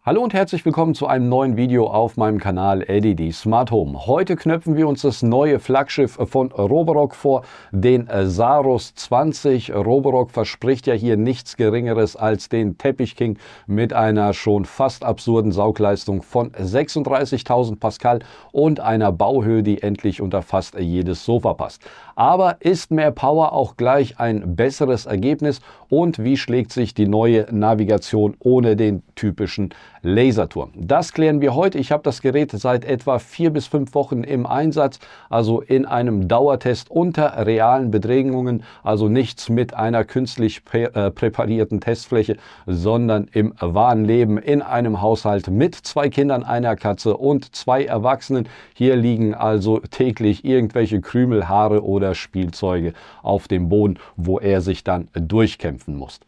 Hallo und herzlich willkommen zu einem neuen Video auf meinem Kanal LED Smart Home. Heute knöpfen wir uns das neue Flaggschiff von Roborock vor, den Saros 20. Roborock verspricht ja hier nichts Geringeres als den Teppich King mit einer schon fast absurden Saugleistung von 36.000 Pascal und einer Bauhöhe, die endlich unter fast jedes Sofa passt. Aber ist mehr Power auch gleich ein besseres Ergebnis und wie schlägt sich die neue Navigation ohne den typischen Laserturm? Das klären wir heute. Ich habe das Gerät seit etwa 4 bis 5 Wochen im Einsatz, also in einem Dauertest unter realen Bedingungen, also nichts mit einer künstlich präparierten Testfläche, sondern im wahren Leben in einem Haushalt mit 2 Kindern, einer Katze und 2 Erwachsenen. Hier liegen also täglich irgendwelche Krümel, Haare oder Spielzeuge auf dem Boden, wo er sich dann durchkämpfen muss.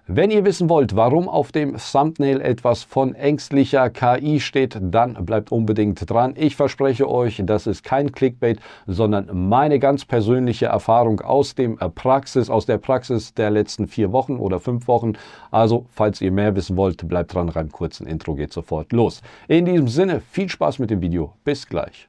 Wenn ihr wissen wollt, warum auf dem Thumbnail etwas von ängstlicher KI steht, dann bleibt unbedingt dran. Ich verspreche euch, das ist kein Clickbait, sondern meine ganz persönliche Erfahrung aus der Praxis der letzten 4 Wochen oder 5 Wochen. Also, falls ihr mehr wissen wollt, bleibt dran, beim kurzen Intro geht sofort los. In diesem Sinne, viel Spaß mit dem Video. Bis gleich.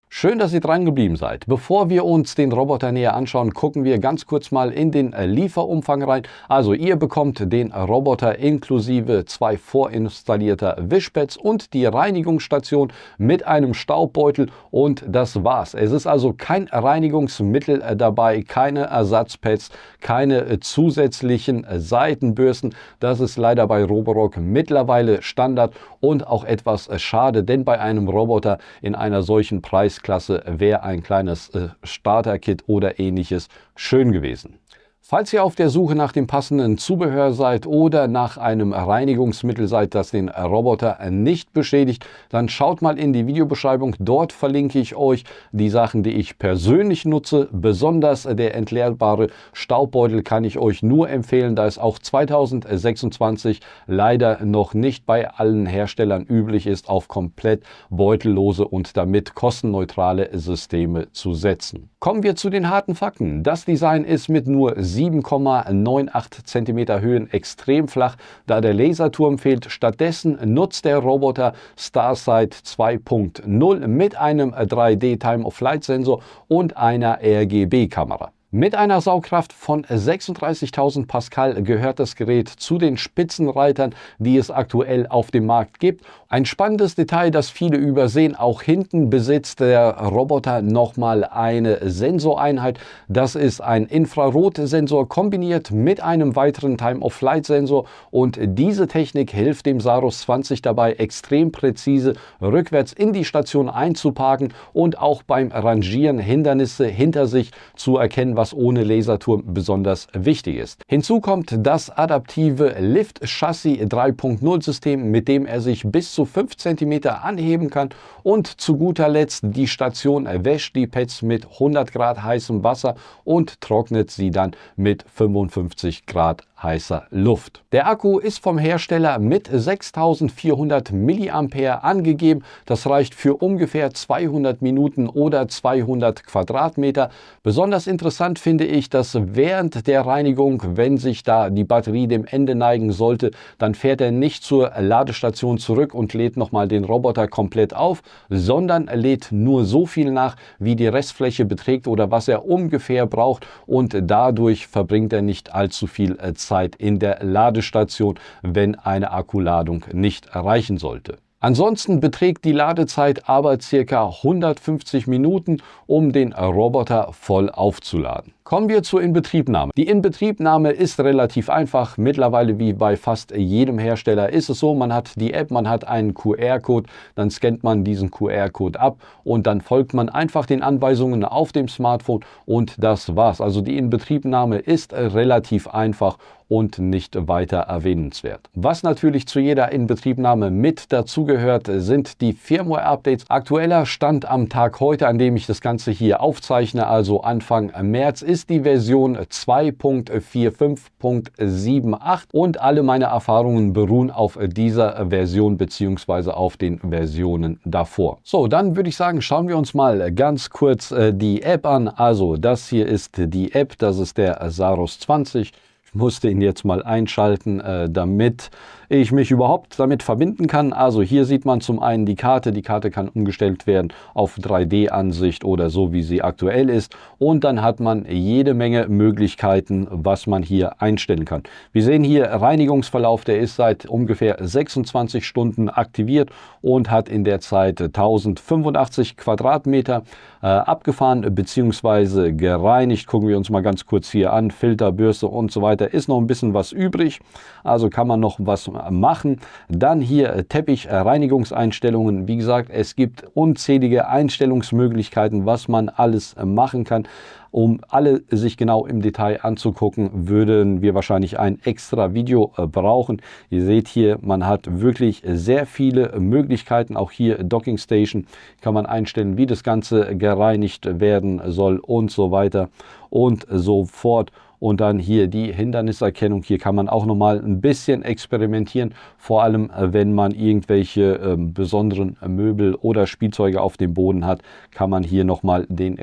Schön, dass ihr dran geblieben seid. Bevor wir uns den Roboter näher anschauen, gucken wir ganz kurz mal in den Lieferumfang rein. Also ihr bekommt den Roboter inklusive 2 vorinstallierter Wischpads und die Reinigungsstation mit einem Staubbeutel und das war's. Es ist also kein Reinigungsmittel dabei, keine Ersatzpads, keine zusätzlichen Seitenbürsten. Das ist leider bei Roborock mittlerweile Standard und auch etwas schade, denn bei einem Roboter in einer solchen Preisklasse wäre ein kleines Starter-Kit oder ähnliches schön gewesen. Falls ihr auf der Suche nach dem passenden Zubehör seid oder nach einem Reinigungsmittel seid, das den Roboter nicht beschädigt, dann schaut mal in die Videobeschreibung. Dort verlinke ich euch die Sachen, die ich persönlich nutze. Besonders der entleerbare Staubbeutel kann ich euch nur empfehlen, da es auch 2026 leider noch nicht bei allen Herstellern üblich ist, auf komplett beutellose und damit kostenneutrale Systeme zu setzen. Kommen wir zu den harten Fakten. Das Design ist mit nur 7,98 cm Höhen extrem flach, da der Laserturm fehlt. Stattdessen nutzt der Roboter StarSight 2.0 mit einem 3D Time-of-Flight-Sensor und einer RGB-Kamera. Mit einer Saugkraft von 36.000 Pascal gehört das Gerät zu den Spitzenreitern, die es aktuell auf dem Markt gibt. Ein spannendes Detail, das viele übersehen: auch hinten besitzt der Roboter nochmal eine Sensoreinheit. Das ist ein Infrarotsensor kombiniert mit einem weiteren Time-of-Flight-Sensor und diese Technik hilft dem Saros 20 dabei, extrem präzise rückwärts in die Station einzuparken und auch beim Rangieren Hindernisse hinter sich zu erkennen, was ohne Laserturm besonders wichtig ist. Hinzu kommt das adaptive Lift-Chassis 3.0 System, mit dem er sich bis zu 5 cm anheben kann, und zu guter Letzt die Station wäscht die Pads mit 100 Grad heißem Wasser und trocknet sie dann mit 55 Grad heißer Luft. Der Akku ist vom Hersteller mit 6400 mAh angegeben. Das reicht für ungefähr 200 Minuten oder 200 Quadratmeter. Besonders interessant finde ich, dass während der Reinigung, wenn sich da die Batterie dem Ende neigen sollte, dann fährt er nicht zur Ladestation zurück und lädt nochmal den Roboter komplett auf, sondern lädt nur so viel nach, wie die Restfläche beträgt oder was er ungefähr braucht, und dadurch verbringt er nicht allzu viel Zeit in der Ladestation, wenn eine Akkuladung nicht reichen sollte. Ansonsten beträgt die Ladezeit aber ca. 150 Minuten, um den Roboter voll aufzuladen. Kommen wir zur Inbetriebnahme. Die Inbetriebnahme ist relativ einfach. Mittlerweile, wie bei fast jedem Hersteller, ist es so: man hat die App, man hat einen QR-Code, dann scannt man diesen QR-Code ab und dann folgt man einfach den Anweisungen auf dem Smartphone und das war's. Also die Inbetriebnahme ist relativ einfach und nicht weiter erwähnenswert. Was natürlich zu jeder Inbetriebnahme mit dazugehört, sind die Firmware-Updates. Aktueller Stand am Tag heute, an dem ich das Ganze hier aufzeichne, also Anfang März, ist ist die Version 2.45.78 und alle meine Erfahrungen beruhen auf dieser Version bzw. auf den Versionen davor. So, dann würde ich sagen, schauen wir uns mal ganz kurz die App an. Also das hier ist die App, das ist der Saros 20. Ich musste ihn jetzt mal einschalten, damit ich mich überhaupt damit verbinden kann. Also hier sieht man zum einen die Karte. Die Karte kann umgestellt werden auf 3D-Ansicht oder so, wie sie aktuell ist. Und dann hat man jede Menge Möglichkeiten, was man hier einstellen kann. Wir sehen hier Reinigungsverlauf, der ist seit ungefähr 26 Stunden aktiviert und hat in der Zeit 1085 Quadratmeter abgefahren bzw. gereinigt. Gucken wir uns mal ganz kurz hier an. Filter, Bürste und so weiter. Ist noch ein bisschen was übrig, also kann man noch was machen. Dann hier Teppichreinigungseinstellungen. Wie gesagt, es gibt unzählige Einstellungsmöglichkeiten, was man alles machen kann. Um alle sich genau im Detail anzugucken, würden wir wahrscheinlich ein extra Video brauchen. Ihr seht hier, man hat wirklich sehr viele Möglichkeiten. Auch hier Docking Station kann man einstellen, wie das Ganze gereinigt werden soll und so weiter und so fort. Und dann hier die Hinderniserkennung. Hier kann man auch noch mal ein bisschen experimentieren, vor allem wenn man irgendwelche besonderen Möbel oder Spielzeuge auf dem Boden hat, kann man hier noch mal die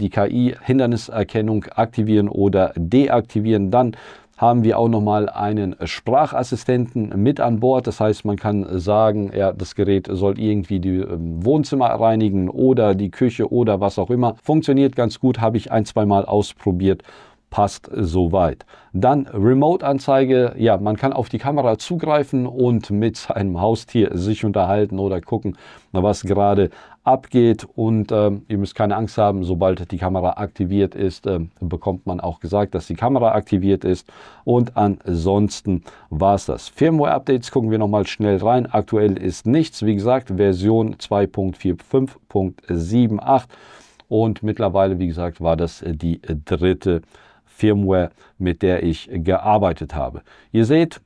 KI-Hinderniserkennung aktivieren oder deaktivieren. Dann haben wir auch noch mal einen Sprachassistenten mit an Bord. Das heißt, man kann sagen, ja, das Gerät soll irgendwie die Wohnzimmer reinigen oder die Küche oder was auch immer. Funktioniert ganz gut, habe ich ein-, zweimal ausprobiert. Passt soweit. Dann Remote-Anzeige. Ja, man kann auf die Kamera zugreifen und mit seinem Haustier sich unterhalten oder gucken, was gerade abgeht. Und ihr müsst keine Angst haben, sobald die Kamera aktiviert ist, bekommt man auch gesagt, dass die Kamera aktiviert ist. Und ansonsten war es das. Firmware-Updates gucken wir nochmal schnell rein. Aktuell ist nichts. Wie gesagt, Version 2.45.78. Und mittlerweile, wie gesagt, war das die dritte Firmware, mit der ich gearbeitet habe. Ihr seht,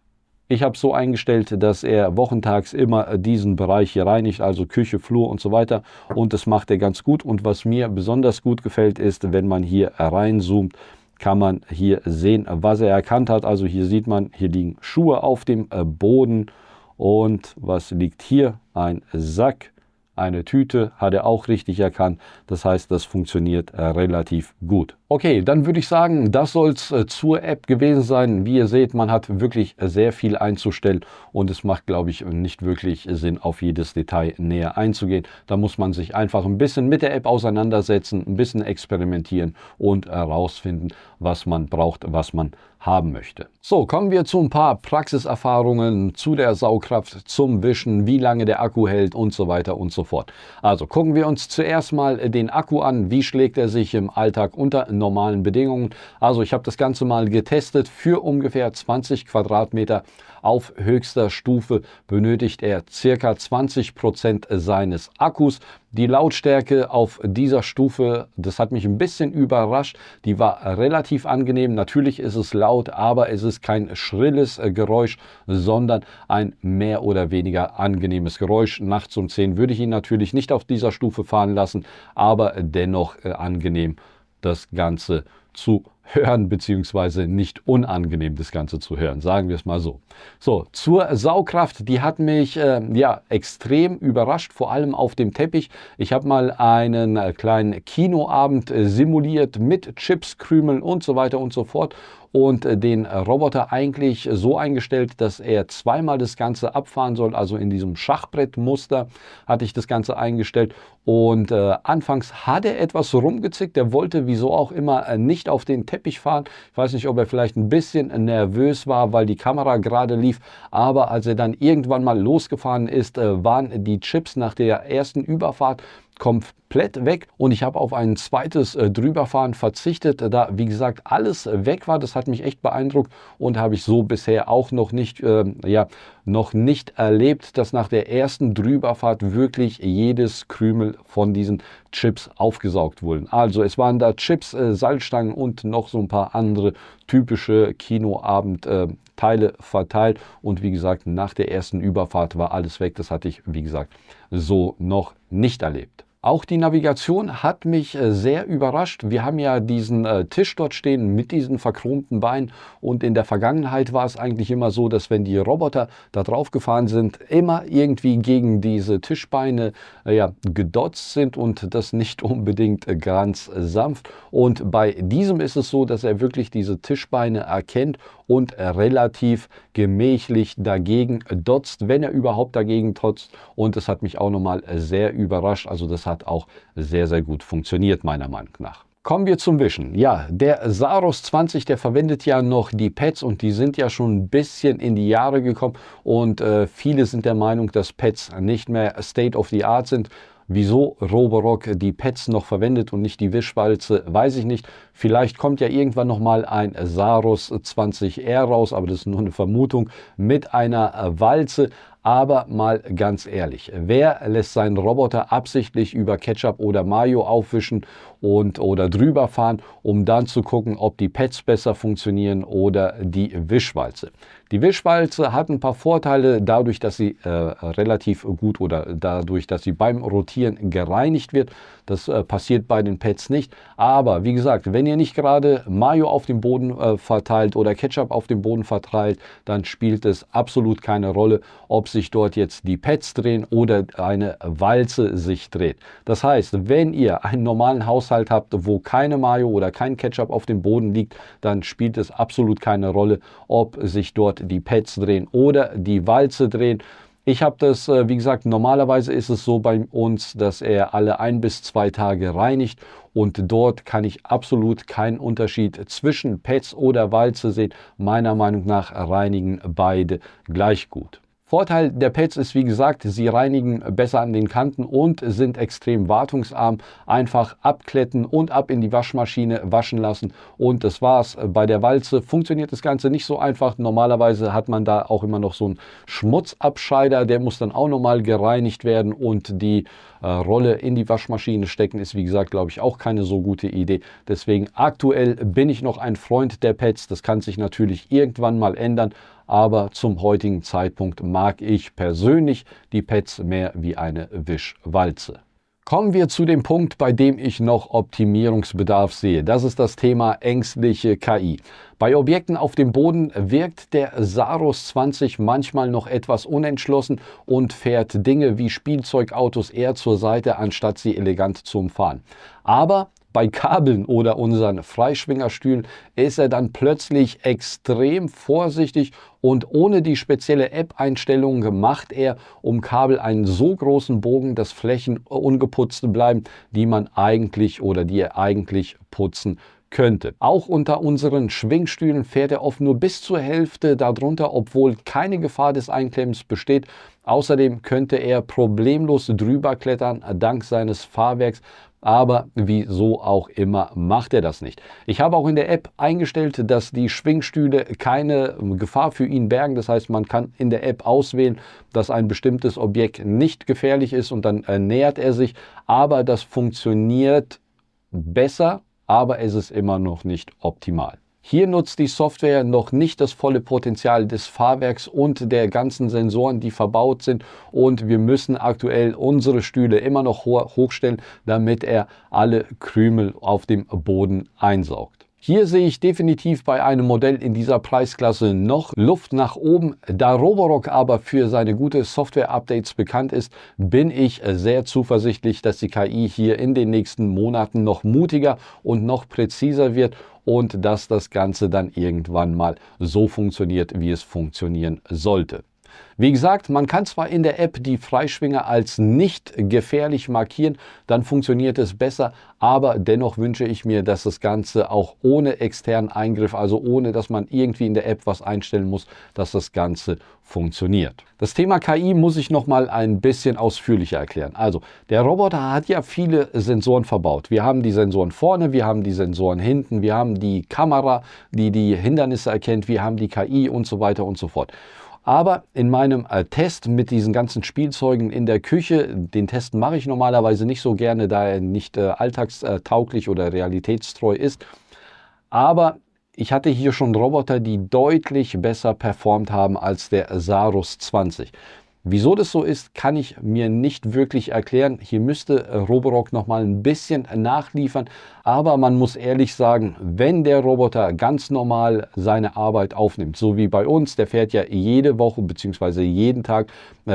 ich habe es so eingestellt, dass er wochentags immer diesen Bereich hier reinigt, also Küche, Flur und so weiter. Und das macht er ganz gut. Und was mir besonders gut gefällt, ist, wenn man hier reinzoomt, kann man hier sehen, was er erkannt hat. Also hier sieht man, hier liegen Schuhe auf dem Boden. Und was liegt hier? Ein Sack. Eine Tüte hat er auch richtig erkannt. Das heißt, das funktioniert relativ gut. Okay, dann würde ich sagen, das soll es zur App gewesen sein. Wie ihr seht, man hat wirklich sehr viel einzustellen und es macht, glaube ich, nicht wirklich Sinn, auf jedes Detail näher einzugehen. Da muss man sich einfach ein bisschen mit der App auseinandersetzen, ein bisschen experimentieren und herausfinden, was man braucht, was man haben möchte. So, kommen wir zu ein paar Praxiserfahrungen zu der Saugkraft, zum Wischen, wie lange der Akku hält und so weiter und so fort. Also gucken wir uns zuerst mal den Akku an. Wie schlägt er sich im Alltag unter normalen Bedingungen? Also ich habe das Ganze mal getestet. Für ungefähr 20 Quadratmeter auf höchster Stufe benötigt er ca. 20% seines Akkus. Die Lautstärke auf dieser Stufe, das hat mich ein bisschen überrascht. Die war relativ angenehm. Natürlich ist es laut, aber es ist kein schrilles Geräusch, sondern ein mehr oder weniger angenehmes Geräusch. Nachts um 10 würde ich ihn natürlich nicht auf dieser Stufe fahren lassen, aber dennoch angenehm, das Ganze zu hören, beziehungsweise nicht unangenehm, das Ganze zu hören, sagen wir es mal so. So, zur Saugkraft, die hat mich ja extrem überrascht, vor allem auf dem Teppich. Ich habe mal einen kleinen Kinoabend simuliert mit Chips, Krümeln und so weiter und so fort und den Roboter eigentlich so eingestellt, dass er zweimal das Ganze abfahren soll, also in diesem Schachbrettmuster hatte ich das Ganze eingestellt und anfangs hat er etwas rumgezickt, der wollte wieso auch immer nicht auf den Teppich fahren. Ich weiß nicht, ob er vielleicht ein bisschen nervös war, weil die Kamera gerade lief, aber als er dann irgendwann mal losgefahren ist, waren die Chips nach der ersten Überfahrt komplett weg und ich habe auf ein zweites Drüberfahren verzichtet, da wie gesagt alles weg war. Das hat mich echt beeindruckt und habe ich so bisher auch noch nicht erlebt, dass nach der ersten Drüberfahrt wirklich jedes Krümel von diesen Chips aufgesaugt wurden. Also es waren da Chips, Salzstangen und noch so ein paar andere typische Kinoabend-Teile verteilt und wie gesagt, nach der ersten Überfahrt war alles weg. Das hatte ich, wie gesagt, so noch nicht erlebt. Auch die Navigation hat mich sehr überrascht. Wir haben ja diesen Tisch dort stehen mit diesen verchromten Beinen und in der Vergangenheit war es eigentlich immer so, dass wenn die Roboter da drauf gefahren sind, immer irgendwie gegen diese Tischbeine gedotzt sind und das nicht unbedingt ganz sanft. Und bei diesem ist es so, dass er wirklich diese Tischbeine erkennt und relativ gemächlich dagegen dotzt, wenn er überhaupt dagegen dotzt. Und das hat mich auch nochmal sehr überrascht. Also das hat auch sehr, sehr gut funktioniert, meiner Meinung nach. Kommen wir zum Wischen. Ja, der Saros 20, der verwendet ja noch die Pads und die sind ja schon ein bisschen in die Jahre gekommen und viele sind der Meinung, dass Pads nicht mehr State of the Art sind. Wieso Roborock die Pads noch verwendet und nicht die Wischwalze, weiß ich nicht. Vielleicht kommt ja irgendwann nochmal ein Saros 20R raus, aber das ist nur eine Vermutung, mit einer Walze. Aber mal ganz ehrlich, wer lässt seinen Roboter absichtlich über Ketchup oder Mayo aufwischen oder drüber fahren, um dann zu gucken, ob die Pads besser funktionieren oder die Wischwalze? Die Wischwalze hat ein paar Vorteile dadurch, dass sie relativ gut oder dadurch, dass sie beim Rotieren gereinigt wird. Das passiert bei den Pads nicht. Aber wie gesagt, wenn ihr nicht gerade Mayo auf dem Boden verteilt oder Ketchup auf dem Boden verteilt, dann spielt es absolut keine Rolle, ob sich dort jetzt die Pads drehen oder eine Walze sich dreht. Das heißt, wenn ihr einen normalen Haushalt habt, wo keine Mayo oder kein Ketchup auf dem Boden liegt, dann spielt es absolut keine Rolle, ob sich dort die Pads drehen oder die Walze drehen. Ich habe das, wie gesagt, normalerweise ist es so bei uns, dass er alle 1 bis 2 Tage reinigt und dort kann ich absolut keinen Unterschied zwischen Pads oder Walze sehen. Meiner Meinung nach reinigen beide gleich gut. Vorteil der Pads ist, wie gesagt, sie reinigen besser an den Kanten und sind extrem wartungsarm. Einfach abkletten und ab in die Waschmaschine waschen lassen und das war's. Bei der Walze funktioniert das Ganze nicht so einfach. Normalerweise hat man da auch immer noch so einen Schmutzabscheider, der muss dann auch nochmal gereinigt werden und die Rolle in die Waschmaschine stecken ist, wie gesagt, glaube ich, auch keine so gute Idee. Deswegen aktuell bin ich noch ein Freund der Pads. Das kann sich natürlich irgendwann mal ändern. Aber zum heutigen Zeitpunkt mag ich persönlich die Pads mehr wie eine Wischwalze. Kommen wir zu dem Punkt, bei dem ich noch Optimierungsbedarf sehe. Das ist das Thema ängstliche KI. Bei Objekten auf dem Boden wirkt der Saros 20 manchmal noch etwas unentschlossen und fährt Dinge wie Spielzeugautos eher zur Seite, anstatt sie elegant zu umfahren. Aber bei Kabeln oder unseren Freischwingerstühlen ist er dann plötzlich extrem vorsichtig und ohne die spezielle App-Einstellung macht er um Kabel einen so großen Bogen, dass Flächen ungeputzt bleiben, die er eigentlich putzen könnte. Auch unter unseren Schwingstühlen fährt er oft nur bis zur Hälfte darunter, obwohl keine Gefahr des Einklemmens besteht. Außerdem könnte er problemlos drüber klettern, dank seines Fahrwerks. Aber wieso auch immer macht er das nicht. Ich habe auch in der App eingestellt, dass die Schwingstühle keine Gefahr für ihn bergen. Das heißt, man kann in der App auswählen, dass ein bestimmtes Objekt nicht gefährlich ist und dann nähert er sich. Aber das funktioniert besser, aber es ist immer noch nicht optimal. Hier nutzt die Software noch nicht das volle Potenzial des Fahrwerks und der ganzen Sensoren, die verbaut sind. Und wir müssen aktuell unsere Stühle immer noch hochstellen, damit er alle Krümel auf dem Boden einsaugt. Hier sehe ich definitiv bei einem Modell in dieser Preisklasse noch Luft nach oben. Da Roborock aber für seine gute Software-Updates bekannt ist, bin ich sehr zuversichtlich, dass die KI hier in den nächsten Monaten noch mutiger und noch präziser wird und dass das Ganze dann irgendwann mal so funktioniert, wie es funktionieren sollte. Wie gesagt, man kann zwar in der App die Freischwinger als nicht gefährlich markieren, dann funktioniert es besser, aber dennoch wünsche ich mir, dass das Ganze auch ohne externen Eingriff, also ohne dass man irgendwie in der App was einstellen muss, dass das Ganze funktioniert. Das Thema KI muss ich noch mal ein bisschen ausführlicher erklären. Also, der Roboter hat ja viele Sensoren verbaut. Wir haben die Sensoren vorne, wir haben die Sensoren hinten, wir haben die Kamera, die die Hindernisse erkennt, wir haben die KI und so weiter und so fort. Aber in meinem Test mit diesen ganzen Spielzeugen in der Küche, den Test mache ich normalerweise nicht so gerne, da er nicht alltagstauglich oder realitätstreu ist. Aber ich hatte hier schon Roboter, die deutlich besser performt haben als der Saros 20. Wieso das so ist, kann ich mir nicht wirklich erklären. Hier müsste Roborock noch mal ein bisschen nachliefern. Aber man muss ehrlich sagen, wenn der Roboter ganz normal seine Arbeit aufnimmt, so wie bei uns, der fährt ja jede Woche bzw. jeden Tag,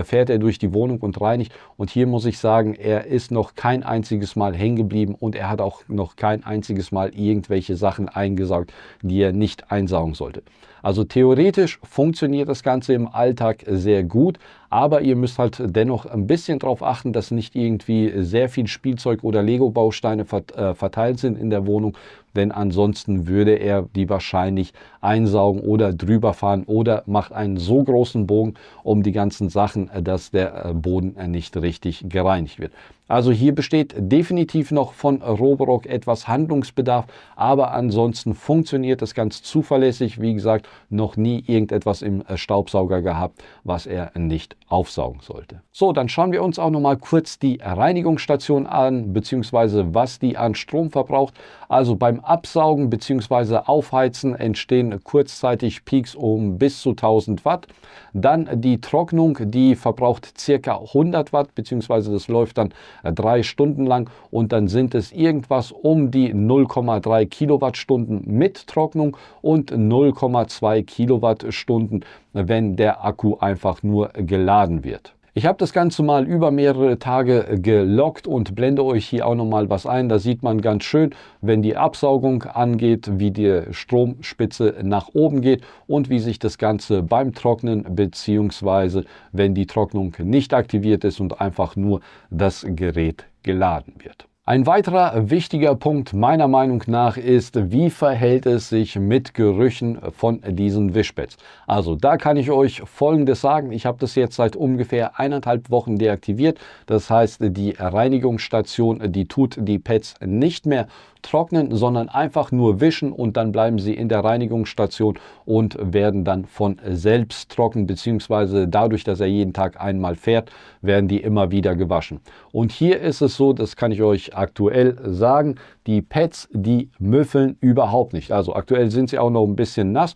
fährt er durch die Wohnung und reinigt. Und hier muss ich sagen, er ist noch kein einziges Mal hängen geblieben und er hat auch noch kein einziges Mal irgendwelche Sachen eingesaugt, die er nicht einsaugen sollte. Also theoretisch funktioniert das Ganze im Alltag sehr gut, aber ihr müsst halt dennoch ein bisschen darauf achten, dass nicht irgendwie sehr viel Spielzeug oder Lego-Bausteine verteilt sind in der Wohnung, denn ansonsten würde er die wahrscheinlich einsaugen oder drüber fahren oder macht einen so großen Bogen um die ganzen Sachen, dass der Boden nicht richtig gereinigt wird. Also hier besteht definitiv noch von Roborock etwas Handlungsbedarf, aber ansonsten funktioniert das ganz zuverlässig. Wie gesagt, noch nie irgendetwas im Staubsauger gehabt, was er nicht aufsaugen sollte. So, dann schauen wir uns auch noch mal kurz die Reinigungsstation an, beziehungsweise was die an Strom verbraucht. Also beim Absaugen bzw. Aufheizen entstehen kurzzeitig Peaks um bis zu 1000 Watt. Dann die Trocknung, die verbraucht ca. 100 Watt, beziehungsweise das läuft dann 3 Stunden lang und dann sind es irgendwas um die 0,3 Kilowattstunden mit Trocknung und 0,2 Kilowattstunden, wenn der Akku einfach nur geladen wird. Ich habe das Ganze mal über mehrere Tage geloggt und blende euch hier auch noch mal was ein. Da sieht man ganz schön, wenn die Absaugung angeht, wie die Stromspitze nach oben geht und wie sich das Ganze beim Trocknen bzw. wenn die Trocknung nicht aktiviert ist und einfach nur das Gerät geladen wird. Ein weiterer wichtiger Punkt meiner Meinung nach ist, wie verhält es sich mit Gerüchen von diesen Wischpads. Also da kann ich euch Folgendes sagen. Ich habe das jetzt seit ungefähr 1,5 Wochen deaktiviert. Das heißt, die Reinigungsstation, die tut die Pads nicht mehr trocknen, sondern einfach nur wischen und dann bleiben sie in der Reinigungsstation und werden dann von selbst trocken, beziehungsweise dadurch, dass er jeden Tag einmal fährt, werden die immer wieder gewaschen. Und hier ist es so, das kann ich euch aktuell sagen, die Pads, die müffeln überhaupt nicht. Also aktuell sind sie auch noch ein bisschen nass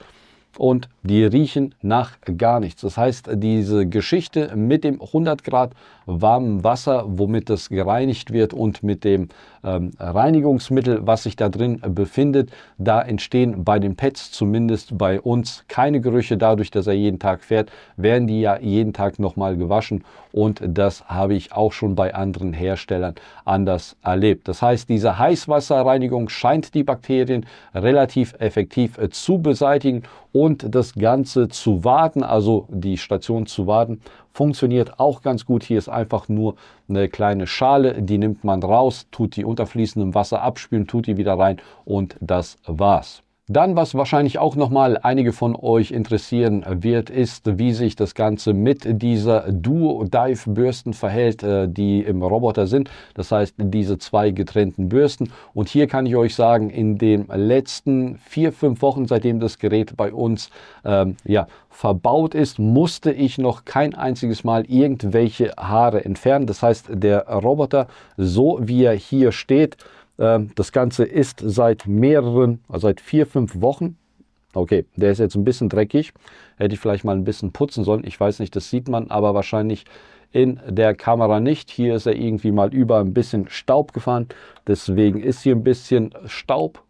und die riechen nach gar nichts. Das heißt, diese Geschichte mit dem 100 Grad warmen Wasser, womit das gereinigt wird und mit dem Reinigungsmittel, was sich da drin befindet, da entstehen bei den Pads, zumindest bei uns, keine Gerüche. Dadurch, dass er jeden Tag fährt, werden die ja jeden Tag nochmal gewaschen und das habe ich auch schon bei anderen Herstellern anders erlebt. Das heißt, diese Heißwasserreinigung scheint die Bakterien relativ effektiv zu beseitigen und das Ganze zu warten, also die Station zu warten, funktioniert auch ganz gut. Hier ist einfach nur eine kleine Schale, die nimmt man raus, tut die unter fließendem Wasser abspülen, tut die wieder rein und das war's. Dann, was wahrscheinlich auch nochmal einige von euch interessieren wird, ist, wie sich das Ganze mit dieser Duo-Dive-Bürsten verhält, die im Roboter sind. Das heißt, diese 2 getrennten Bürsten. Und hier kann ich euch sagen, in den letzten 4-5 Wochen, seitdem das Gerät bei uns verbaut ist, musste ich noch kein einziges Mal irgendwelche Haare entfernen. Das heißt, der Roboter, so wie er hier steht, das Ganze ist seit 4-5 Wochen. Okay, der ist jetzt ein bisschen dreckig. Hätte ich vielleicht mal ein bisschen putzen sollen. Ich weiß nicht, das sieht man aber wahrscheinlich in der Kamera nicht. Hier ist er irgendwie mal über ein bisschen Staub gefahren. Deswegen ist hier ein bisschen Staub.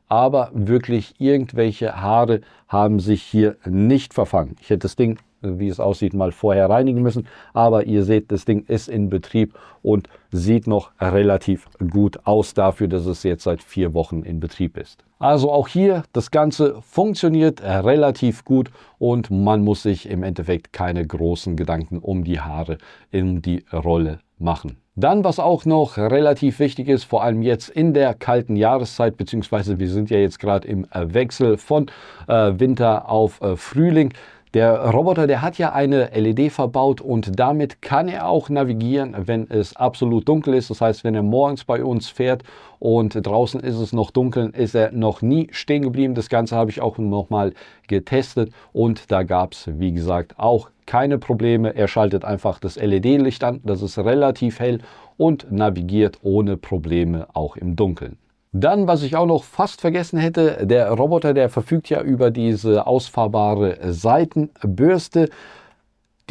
Aber wirklich irgendwelche Haare haben sich hier nicht verfangen. Ich hätte das Ding, wie es aussieht, mal vorher reinigen müssen. Aber ihr seht, das Ding ist in Betrieb und sieht noch relativ gut aus dafür, dass es jetzt seit 4 Wochen in Betrieb ist. Also auch hier, das Ganze funktioniert relativ gut und man muss sich im Endeffekt keine großen Gedanken um die Haare in die Rolle machen. Dann, was auch noch relativ wichtig ist, vor allem jetzt in der kalten Jahreszeit, beziehungsweise wir sind ja jetzt gerade im Wechsel von Winter auf Frühling. Der Roboter, der hat ja eine LED verbaut und damit kann er auch navigieren, wenn es absolut dunkel ist. Das heißt, wenn er morgens bei uns fährt und draußen ist es noch dunkel, ist er noch nie stehen geblieben. Das Ganze habe ich auch nochmal getestet und da gab es, wie gesagt, auch keine Probleme. Er schaltet einfach das LED-Licht an, das ist relativ hell und navigiert ohne Probleme auch im Dunkeln. Dann, was ich auch noch fast vergessen hätte, der Roboter, der verfügt ja über diese ausfahrbare Seitenbürste.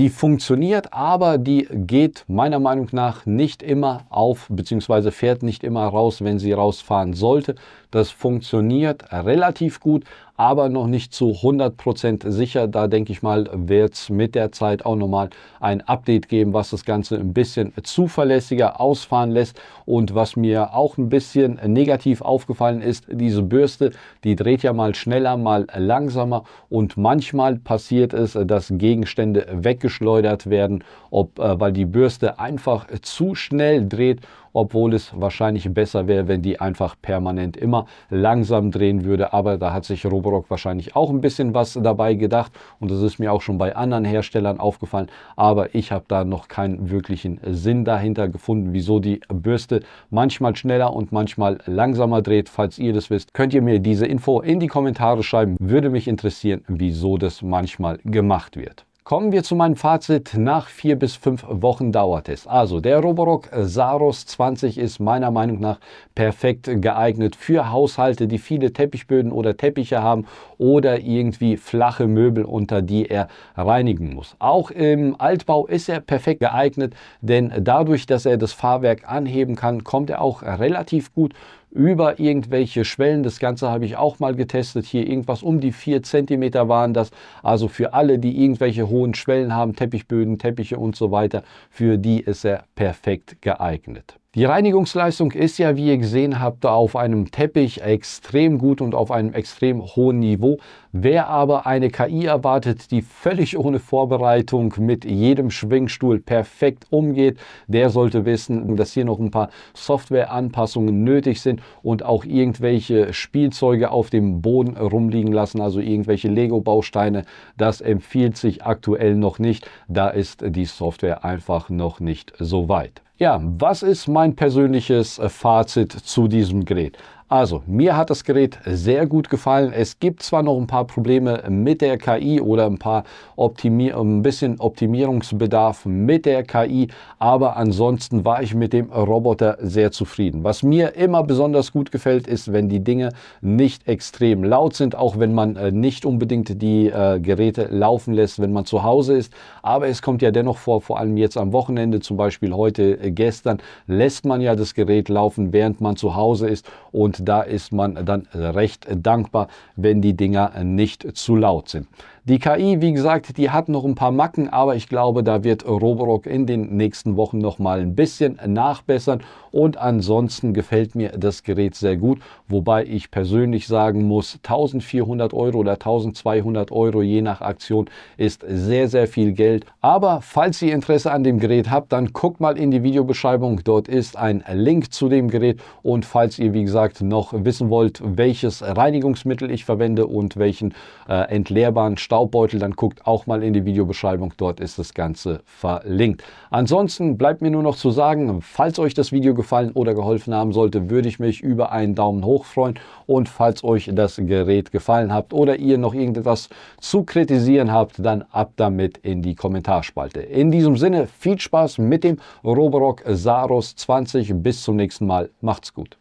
Die funktioniert, aber die geht meiner Meinung nach nicht immer auf, beziehungsweise fährt nicht immer raus, wenn sie rausfahren sollte. Das funktioniert relativ gut, aber noch nicht zu 100% sicher. Da denke ich mal, wird es mit der Zeit auch nochmal ein Update geben, was das Ganze ein bisschen zuverlässiger ausfahren lässt. Und was mir auch ein bisschen negativ aufgefallen ist, diese Bürste, die dreht ja mal schneller, mal langsamer und manchmal passiert es, dass Gegenstände weggeschleudert werden, weil die Bürste einfach zu schnell dreht, obwohl es wahrscheinlich besser wäre, wenn die einfach permanent immer langsam drehen würde. Aber da hat sich Roborock wahrscheinlich auch ein bisschen was dabei gedacht und das ist mir auch schon bei anderen Herstellern aufgefallen. Aber ich habe da noch keinen wirklichen Sinn dahinter gefunden, wieso die Bürste manchmal schneller und manchmal langsamer dreht. Falls ihr das wisst, könnt ihr mir diese Info in die Kommentare schreiben. Würde mich interessieren, wieso das manchmal gemacht wird. Kommen wir zu meinem Fazit. Nach 4 bis 5 Wochen dauert es. Also der Roborock Saros 20 ist meiner Meinung nach perfekt geeignet für Haushalte, die viele Teppichböden oder Teppiche haben oder irgendwie flache Möbel, unter die er reinigen muss. Auch im Altbau ist er perfekt geeignet, denn dadurch, dass er das Fahrwerk anheben kann, kommt er auch relativ gut über irgendwelche Schwellen. Das Ganze habe ich auch mal getestet. Hier irgendwas um die 4 cm waren das. Also für alle, die irgendwelche hohen Schwellen haben, Teppichböden, Teppiche und so weiter, für die ist er perfekt geeignet. Die Reinigungsleistung ist ja, wie ihr gesehen habt, auf einem Teppich extrem gut und auf einem extrem hohen Niveau. Wer aber eine KI erwartet, die völlig ohne Vorbereitung mit jedem Schwingstuhl perfekt umgeht, der sollte wissen, dass hier noch ein paar Softwareanpassungen nötig sind und auch irgendwelche Spielzeuge auf dem Boden rumliegen lassen, also irgendwelche Lego-Bausteine. Das empfiehlt sich aktuell noch nicht. Da ist die Software einfach noch nicht so weit. Ja, was ist mein persönliches Fazit zu diesem Gerät? Also, mir hat das Gerät sehr gut gefallen. Es gibt zwar noch ein paar Probleme mit der KI oder ein bisschen Optimierungsbedarf mit der KI, aber ansonsten war ich mit dem Roboter sehr zufrieden. Was mir immer besonders gut gefällt, ist, wenn die Dinge nicht extrem laut sind, auch wenn man nicht unbedingt die Geräte laufen lässt, wenn man zu Hause ist. Aber es kommt ja dennoch vor allem jetzt am Wochenende, zum Beispiel heute, gestern, lässt man ja das Gerät laufen, während man zu Hause ist und da ist man dann recht dankbar, wenn die Dinger nicht zu laut sind. Die KI, wie gesagt, die hat noch ein paar Macken, aber ich glaube, da wird Roborock in den nächsten Wochen noch mal ein bisschen nachbessern und ansonsten gefällt mir das Gerät sehr gut, wobei ich persönlich sagen muss, 1.400 € oder 1.200 € je nach Aktion ist sehr, sehr viel Geld. Aber falls ihr Interesse an dem Gerät habt, dann guckt mal in die Videobeschreibung, dort ist ein Link zu dem Gerät und falls ihr, wie gesagt, noch wissen wollt, welches Reinigungsmittel ich verwende und welchen entleerbaren Staubbeutel, dann guckt auch mal in die Videobeschreibung, dort ist das Ganze verlinkt. Ansonsten bleibt mir nur noch zu sagen, falls euch das Video gefallen oder geholfen haben sollte, würde ich mich über einen Daumen hoch freuen und falls euch das Gerät gefallen hat oder ihr noch irgendetwas zu kritisieren habt, dann ab damit in die Kommentarspalte. In diesem Sinne, viel Spaß mit dem Roborock Saros 20, bis zum nächsten Mal, macht's gut.